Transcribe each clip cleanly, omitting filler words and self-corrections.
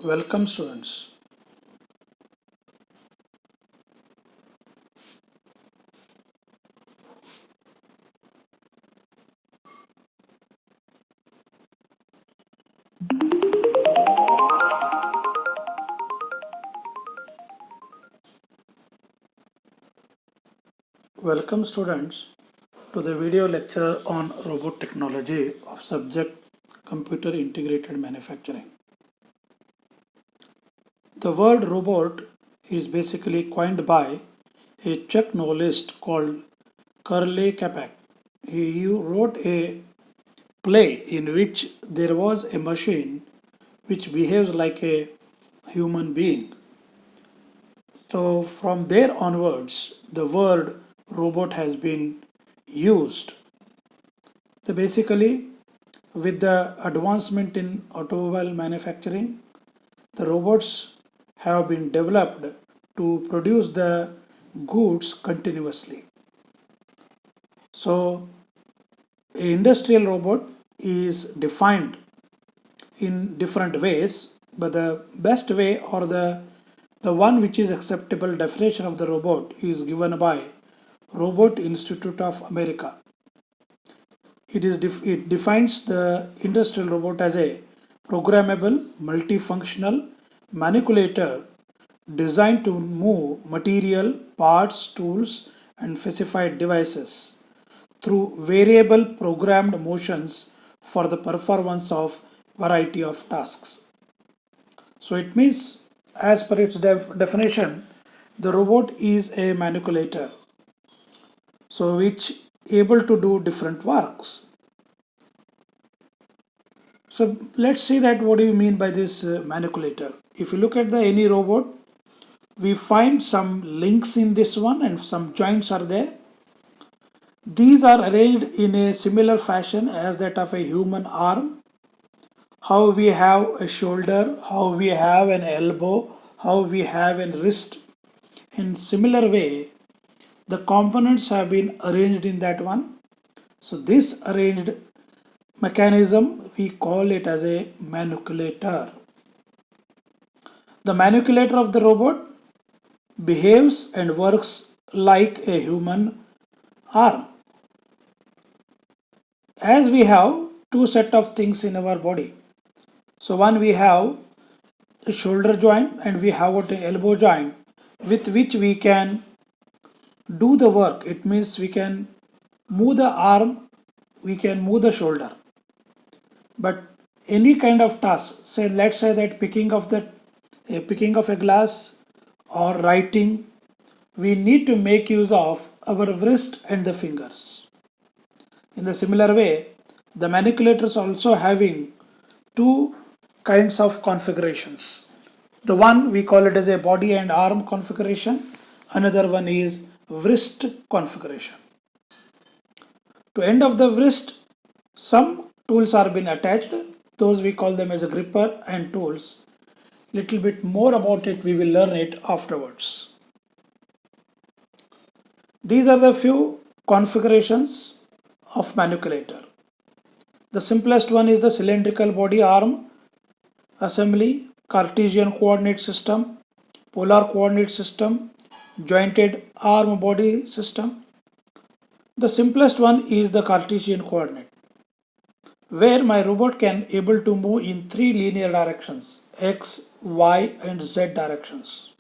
Welcome students. Welcome students to the video lecture on robot technology of subject computer integrated manufacturing. The word robot is basically coined by a Czech novelist called Karle Čapek. He wrote a play in which there was a machine which behaves like a human being. So from there onwards, the word robot has been used. So basically, with the advancement in automobile manufacturing, the robots have been developed to produce the goods continuously. So, an industrial robot is defined in different ways, but the best way or the one which is acceptable definition of the robot is given by Robot Institute of America. It defines the industrial robot as a programmable, multifunctional manipulator designed to move material, parts, tools, and specified devices through variable programmed motions for the performance of variety of tasks. So it means, as per its definition, the robot is a manipulator, so which able to do different works. So let's see that what do you mean by this manipulator. If you look at the any robot, we find some links in this one and some joints are there. These are arranged in a similar fashion as that of a human arm. How we have a shoulder, how we have an elbow, how we have a wrist. In similar way, the components have been arranged in that one. So this arranged mechanism, we call it as a manipulator. The manipulator of the robot behaves and works like a human arm. As we have two set of things in our body. So one we have a shoulder joint and we have an elbow joint with which we can do the work. It means we can move the arm, we can move the shoulder. But any kind of task, say let's say that picking of a glass or writing, we need to make use of our wrist and the fingers. In the similar way, the manipulators also having two kinds of configurations. The one we call it as a body and arm configuration, another one is wrist configuration. To end of the wrist, some tools are been attached, those we call them as a gripper and tools. Little bit more about it, we will learn it afterwards. These are the few configurations of manipulator. The simplest one is the cylindrical body arm assembly, Cartesian coordinate system, polar coordinate system, jointed arm body system. The simplest one is the Cartesian coordinate, where my robot can able to move in three linear directions, x, y and z directions.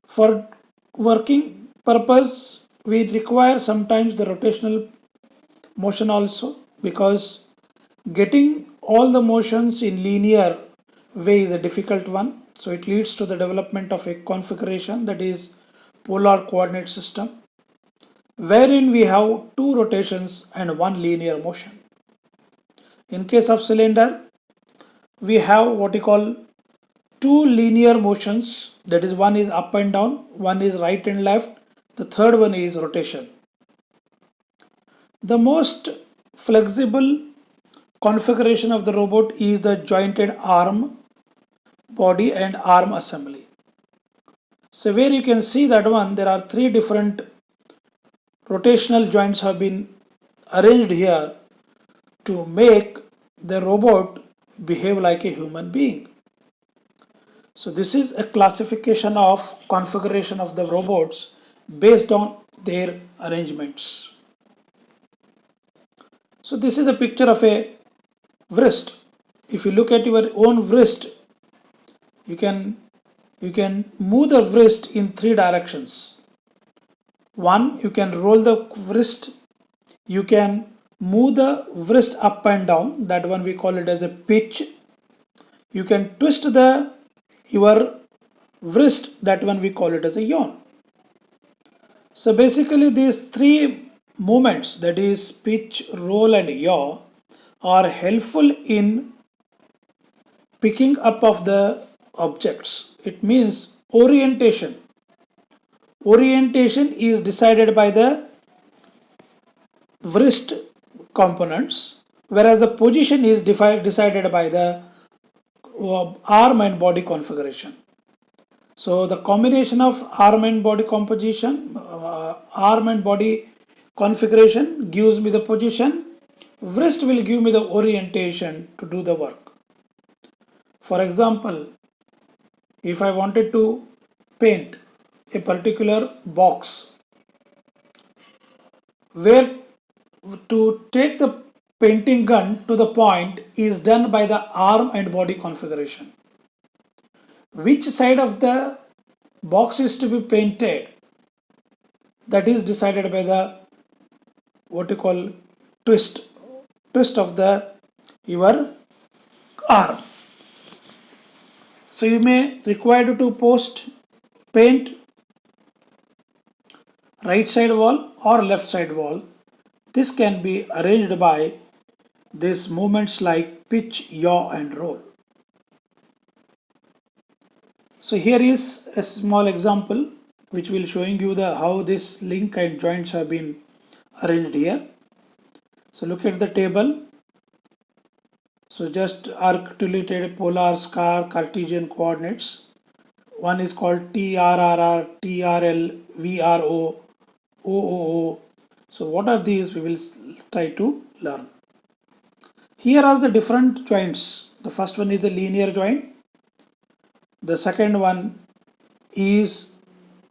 For working purpose, we require sometimes the rotational motion also, because getting all the motions in linear way is a difficult one. So it leads to the development of a configuration, that is polar coordinate system, wherein we have two rotations and one linear motion. In case of cylinder, we have what we call two linear motions, that is one is up and down, one is right and left, the third one is rotation. The most flexible configuration of the robot is the jointed arm, body and arm assembly. So where you can see that one, there are three different rotational joints have been arranged here to make the robot behave like a human being. So this is a classification of configuration of the robots based on their arrangements. So this is a picture of a wrist. If you look at your own wrist, you can move the wrist in three directions. One, you can roll the wrist, you can move the wrist up and down, that one we call it as a pitch. You can twist your wrist, that one we call it as a yaw. So basically these three movements, that is pitch, roll and yaw, are helpful in picking up of the objects. It means orientation. Orientation is decided by the wrist components, whereas the position is decided by the arm and body configuration. So the combination of arm and body composition, arm and body configuration gives me the position. Wrist will give me the orientation to do the work. For example, if I wanted to paint a particular box, where to take the painting gun to the point is done by the arm and body configuration. Which side of the box is to be painted, that is decided by the what you call twist of the your arm. So you may require to paint right side wall or left side wall. This can be arranged by these movements like pitch, yaw and roll. So here is a small example which will showing you how this link and joints have been arranged here. So look at the table. So just articulated polar, scar, Cartesian coordinates. One is called TRRR, TRL, VRO, OOO. So what are these? We will try to learn. Here are the different joints. The first one is the linear joint. The second one is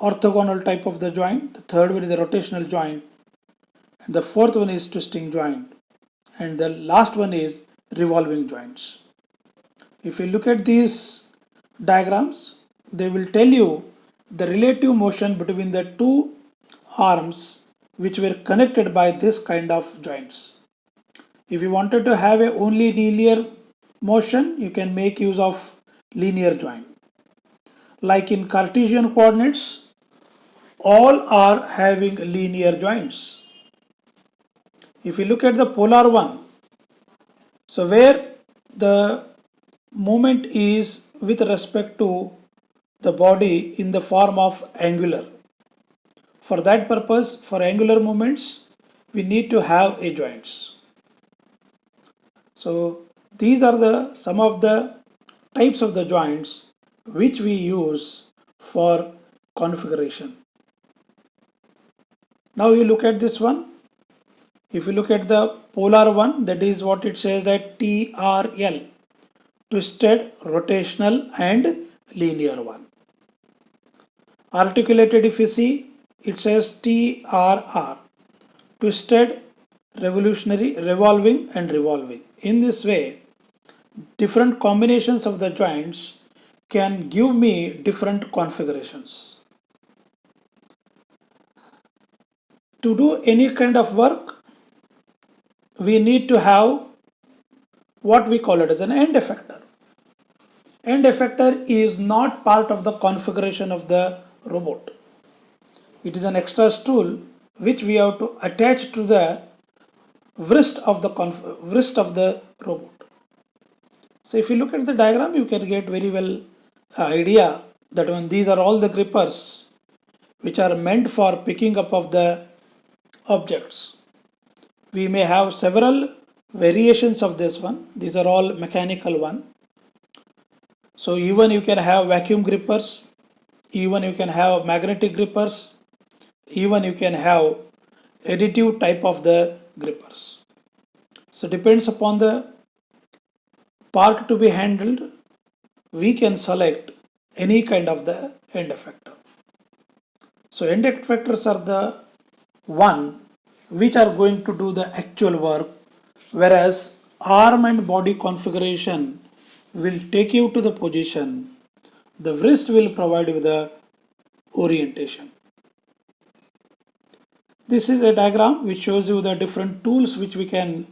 orthogonal type of the joint. The third one is the rotational joint. And the fourth one is twisting joint. And the last one is revolving joints. If you look at these diagrams, they will tell you the relative motion between the two arms which were connected by this kind of joints. If you wanted to have a only linear motion, you can make use of linear joint. Like in Cartesian coordinates, all are having linear joints. If you look at the polar one, so where the movement is with respect to the body in the form of angular. For that purpose, for angular movements, we need to have a joints. So these are some of the types of the joints which we use for configuration. Now you look at this one. If you look at the polar one, that is what it says, that TRL, twisted, rotational and linear one. Articulated, if you see, it says TRR, twisted, revolutionary, revolving and revolving. In this way, different combinations of the joints can give me different configurations. To do any kind of work, we need to have what we call it as an end effector. End effector is not part of the configuration of the robot. It is an extra tool which we have to attach to the wrist of the robot. So if you look at the diagram, you can get very well idea that when these are all the grippers which are meant for picking up of the objects. We may have several variations of this one. These are all mechanical one. So even you can have vacuum grippers, even you can have magnetic grippers, even you can have additive type of the grippers. So depends upon the part to be handled, we can select any kind of the end effector. So end effectors are the one which are going to do the actual work, whereas arm and body configuration will take you to the position. The wrist will provide you the orientation. This is a diagram which shows you the different tools which we can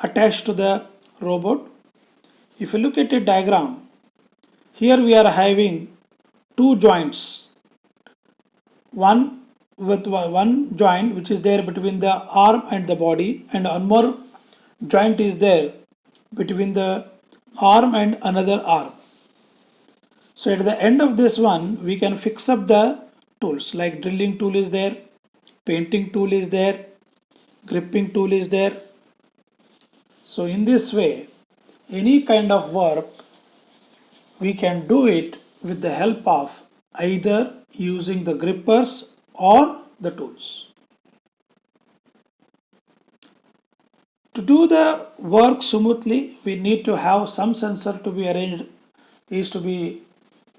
attach to the robot. If you look at a diagram, here we are having two joints. One with one joint which is there between the arm and the body, and one more joint is there between the arm and another arm. So at the end of this one, we can fix up the tools, like drilling tool is there, painting tool is there, gripping tool is there. So in this way, any kind of work we can do it with the help of either using the grippers or the tools. To do the work smoothly, we need to have some sensor to be arranged, is to be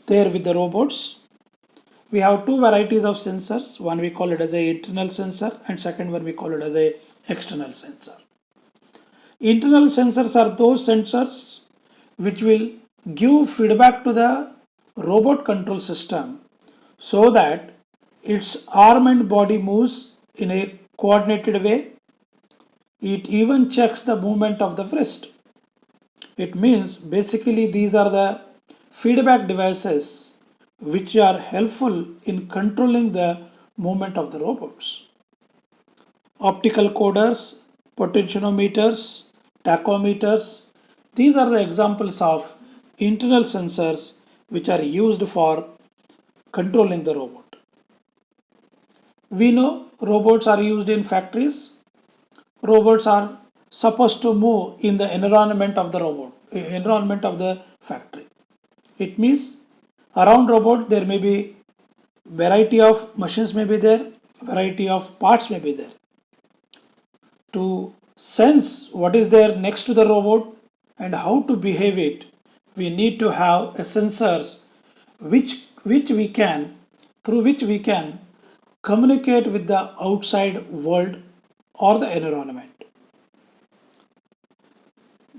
there with the robots. We have two varieties of sensors. One we call it as a internal sensor, and second one we call it as a external sensor. Internal sensors are those sensors which will give feedback to the robot control system so that its arm and body moves in a coordinated way. It even checks the movement of the wrist. It means basically these are the feedback devices which are helpful in controlling the movement of the robots. Optical coders, potentiometers, tachometers, these are the examples of internal sensors which are used for controlling the robot. We know robots are used in factories. Robots are supposed to move in the environment of the factory. It means around robot there may be variety of machines may be there, variety of parts may be there. To sense what is there next to the robot and how to behave it, we need to have a sensors which we can communicate with the outside world or the environment.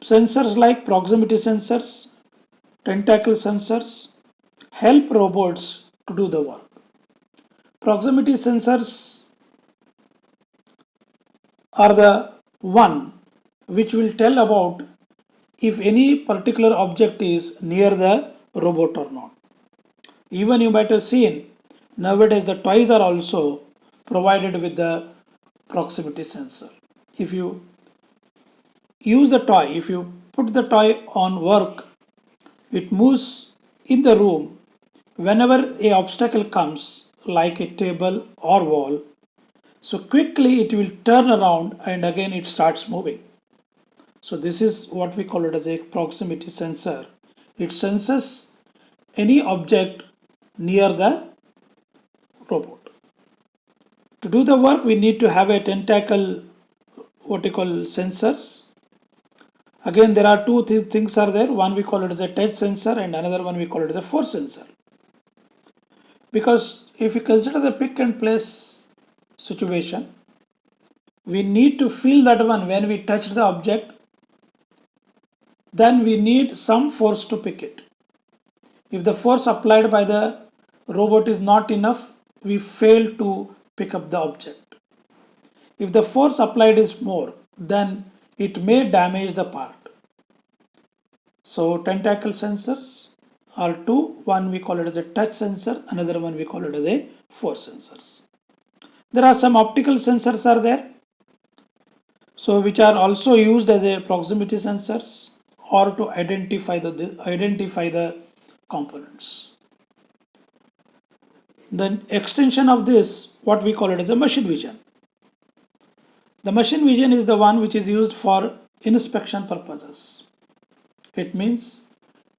Sensors like proximity sensors, tentacle sensors help robots to do the work. Proximity sensors are the one which will tell about if any particular object is near the robot or not. Even you might have seen nowadays the toys are also provided with the proximity sensor. If you use the toy, if you put the toy on work, it moves in the room. Whenever a obstacle comes, like a table or wall, so quickly it will turn around and again it starts moving. So this is what we call it as a proximity sensor. It senses any object near the robot. To do the work, we need to have a tentacle, what we call sensors. Again, there are two things are there. One we call it as a touch sensor and another one we call it as a force sensor. Because if we consider the pick and place situation, we need to feel that one when we touch the object, then we need some force to pick it. If the force applied by the robot is not enough, we fail to pick up the object. If the force applied is more, then it may damage the part. So tentacle sensors are two. One we call it as a touch sensor, another one we call it as a force sensors. There are some optical sensors are there, so which are also used as a proximity sensors or to identify the components. The extension of this, what we call it as a machine vision. The machine vision is the one which is used for inspection purposes. It means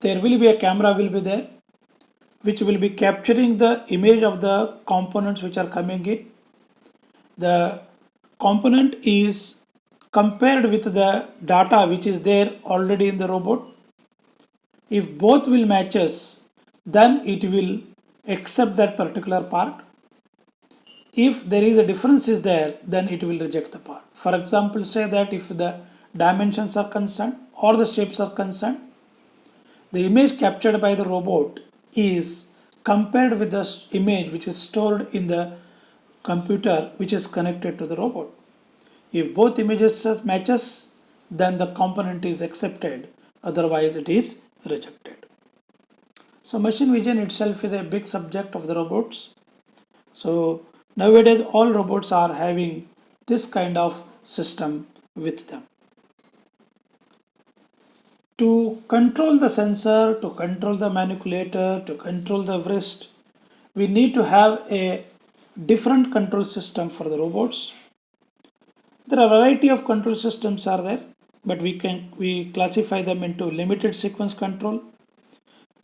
there will be a camera will be there which will be capturing the image of the components which are coming in. The component is compared with the data which is there already in the robot, If both will matches, then it will accept that particular part. If there is a difference is there, then it will reject the part. For example, say that if the dimensions are concerned or the shapes are concerned, the image captured by the robot is compared with the image which is stored in the computer which is connected to the robot. If both images matches, then the component is accepted, otherwise it is rejected. So machine vision itself is a big subject of the robots. So nowadays all robots are having this kind of system with them. To control the sensor, to control the manipulator, to control the wrist, we need to have a different control system for the robots. There are a variety of control systems are there, but we classify them into limited sequence control,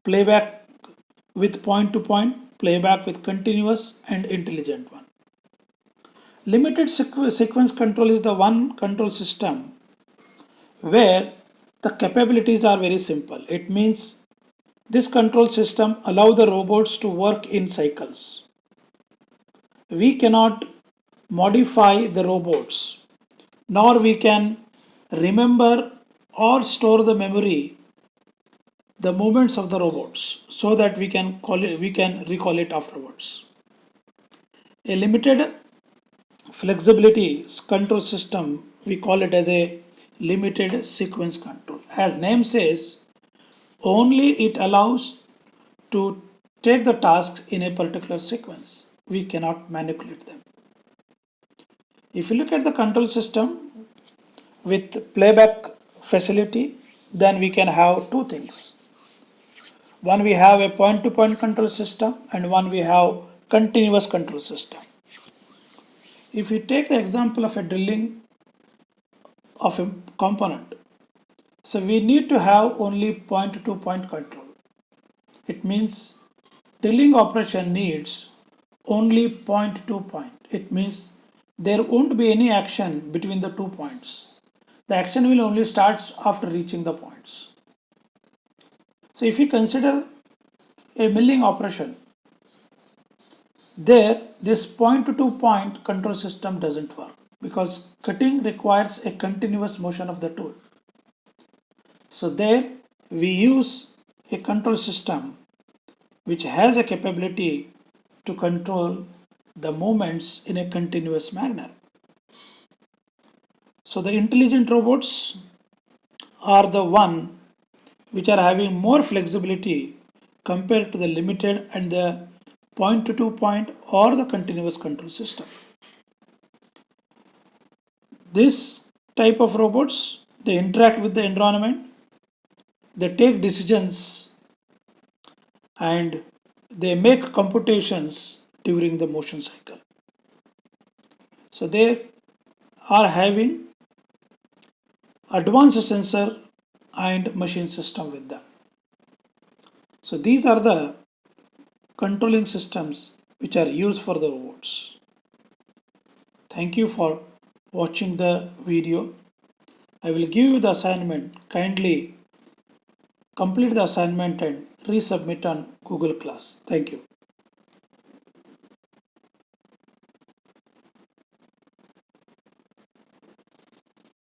playback with point to point, playback with continuous, and intelligent one. Limited sequence control is the one control system where the capabilities are very simple. It means this control system allows the robots to work in cycles. We cannot modify the robots, nor we can remember or store the memory the movements of the robots so that we can recall it afterwards. A limited flexibility control system, we call it as a limited sequence control. As name says, only it allows to take the tasks in a particular sequence. We cannot manipulate them. If you look at the control system with playback facility, then we can have two things. One, we have a point-to-point control system, and one we have continuous control system. If we take the example of a drilling of a component, so we need to have only point-to-point control. It means drilling operation needs only point to point. It means there won't be any action between the 2 points. The action will only start after reaching the points. So if you consider a milling operation, there this point to point control system doesn't work because cutting requires a continuous motion of the tool. So there we use a control system which has a capability to control the movements in a continuous manner. So the intelligent robots are the one which are having more flexibility compared to the limited and the point to point or the continuous control system. This type of robots, they interact with the environment, they take decisions, and they make computations during the motion cycle. So they are having advanced sensor and machine system with them. So these are the controlling systems which are used for the robots. Thank you for watching the video. I will give you the assignment. Kindly complete the assignment and resubmit on Google Class. Thank you.